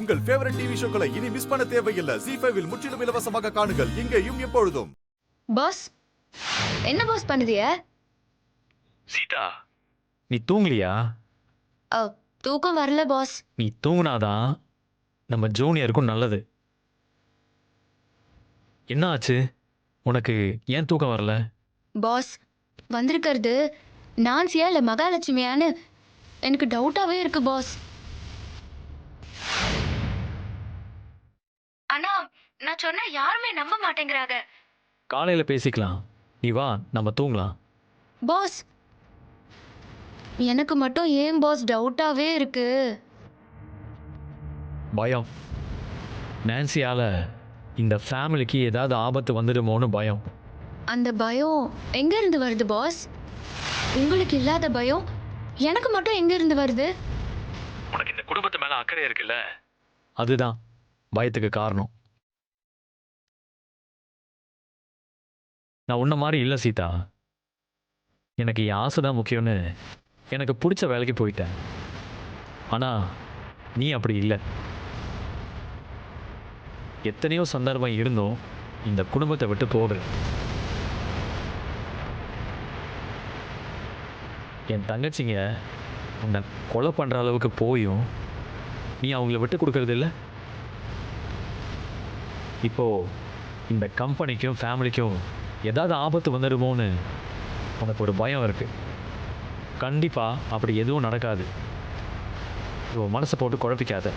உங்கள் favourite TV ஷோக்களை இனி miss பண்ண தேவையில்லை. ZEE5 இல் முற்றிலும் இலவசமாக காணுங்கள். இங்கேயும் எப்பொழுதும். பாஸ் என்ன பாஸ் பண்ணுதிய? சீதா, நீ தூங்கலியா? தூக்கம் வரல பாஸ். நீ தூங்குனாதான் நம்ம ஜூனியருக்கும் நல்லது. என்ன ஆச்சு உனக்கு? ஏன் தூக்கம் வரல? பாஸ் வந்திருக்கிறது நான்சியா இல்ல மகாலட்சுமியான்னு எனக்கு டவுட்டாவே இருக்கு பாஸ். ஆனா நான் சொன்னா யாருமே நம்ப மாட்டேங்கிறாங்க. காலையில பேசிக்கலாம், நீ வா நம்ம தூங்கலாம். பாஸ் எனக்கு மட்டும் ஏன் பாஸ் டவுட்டாவே இருக்கு? பயம். நான்சியால இந்த ஃபேமிலிக்கு ஏதாவது ஆபத்து வந்துடுமோன்னு பயம். அந்த பயம் எங்க இருந்து வருது பாஸ்? உங்களுக்கு இல்லாத பயம் எனக்கு மட்டும் எங்க இருந்து வருது? உனக்கு இந்த குடும்பத்து மேல அக்கறை இருக்குல்ல, அதுதான் பயத்துக்கு காரணம். நான் உன்ன மாதிரி இல்லை சீதா. எனக்கு என் ஆசை தான் முக்கியம்னு எனக்கு பிடிச்ச வேலைக்கு போயிட்டேன். ஆனா நீ அப்படி இல்லை. எத்தனையோ சந்தர்ப்பம் இருந்தும் இந்த குடும்பத்தை விட்டு போகிற. என் தங்கச்சிங்க உன்னை கொலை பண்ணுற அளவுக்கு போயும் நீ அவங்கள விட்டு கொடுக்கறது இல்லை. இப்போது இந்த கம்பெனிக்கும் ஃபேமிலிக்கும் ஏதாவது ஆபத்து வந்துடுமோன்னு உனக்கு ஒரு பயம் இருக்குது. கண்டிப்பாக அப்படி எதுவும் நடக்காது. இப்போ மனசை போட்டு குழப்பிக்காத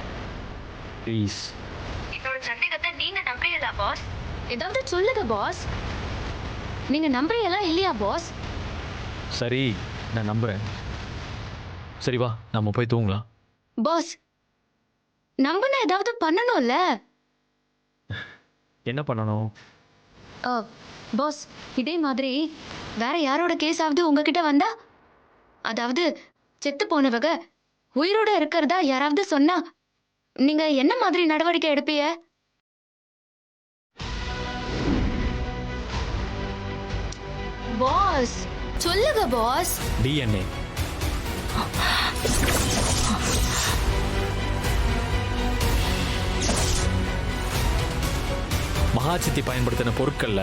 ப்ளீஸ். என்னோட சந்தேகத்தை நீங்க நம்புறீங்களா பாஸ்? ஏதாவது சொல்லுங்க பாஸ். நீங்க நம்புறீங்களா இல்லையா பாஸ்? சரி, நான் நம்புகிறேன். சரி வா நம்ம போய் தூங்கலாம். பாஸ் நம்புனா ஏதாவது பண்ணணும்ல. என்ன பண்ணணும்? பாஸ் இதே மாதிரி வேற யாரோட கேஸாவது உங்ககிட்ட வந்தா, அதாவது செத்து போனவங்க உயிரோட இருக்கிறதா யாராவது சொன்னா நீங்க என்ன மாதிரி நடவடிக்கை எடுப்பீங்க? பாஸ் சொல்லுங்க பாஸ். DNA. மகா சித்தி பயன்படுத்தின பொருட்கள்ல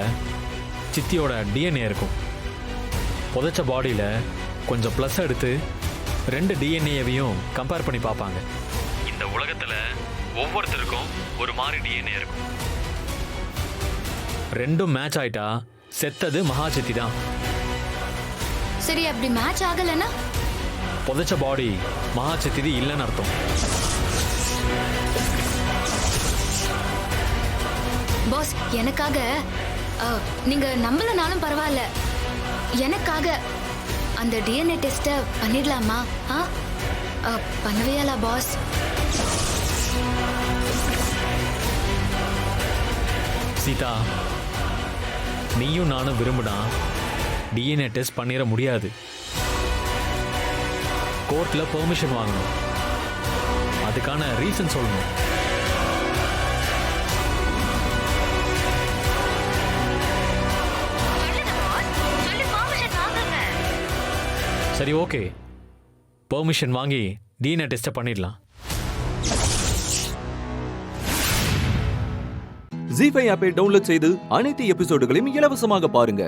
சித்தியோட DNA இருக்கும். புதைச்ச பாடியில கொஞ்சம் ப்ளஸ் எடுத்து 2 DNAவையும் கம்பேர் பண்ணி பார்ப்பாங்க. இந்த உலகத்துல ஒவ்வொருத்தருக்கும் ஒரு மாதிரி DNA இருக்கும். ரெண்டும் மேட்ச் ஆயிட்டா செத்தது மகா சித்தி தான். சரி அப்படி மேட்ச் ஆகலன்னா புதைச்ச பாடி மகா சித்தி இல்லைன்னு அர்த்தம். பாஸ் எனக்காக நீங்க நம்பலனாலும் பரவாயில்ல, எனக்காக அந்த DNA டெஸ்ட பண்ணிடலாமா? பண்ணவேயாலா பாஸ்? சீதா, நீயும் நானும் விரும்பினா DNA டெஸ்ட் பண்ணிட முடியாது. கோர்ட்ல பெர்மிஷன் வாங்கணும். அதுக்கான ரீசன் சொல்லணும். சரி ஓகே, பெர்மிஷன் வாங்கி DNA டெஸ்ட்டை பண்ணிடலாம். ZEE5 ஆப்பை டவுன்லோட் செய்து அனைத்து எபிசோடுகளையும் இலவசமாக பாருங்க.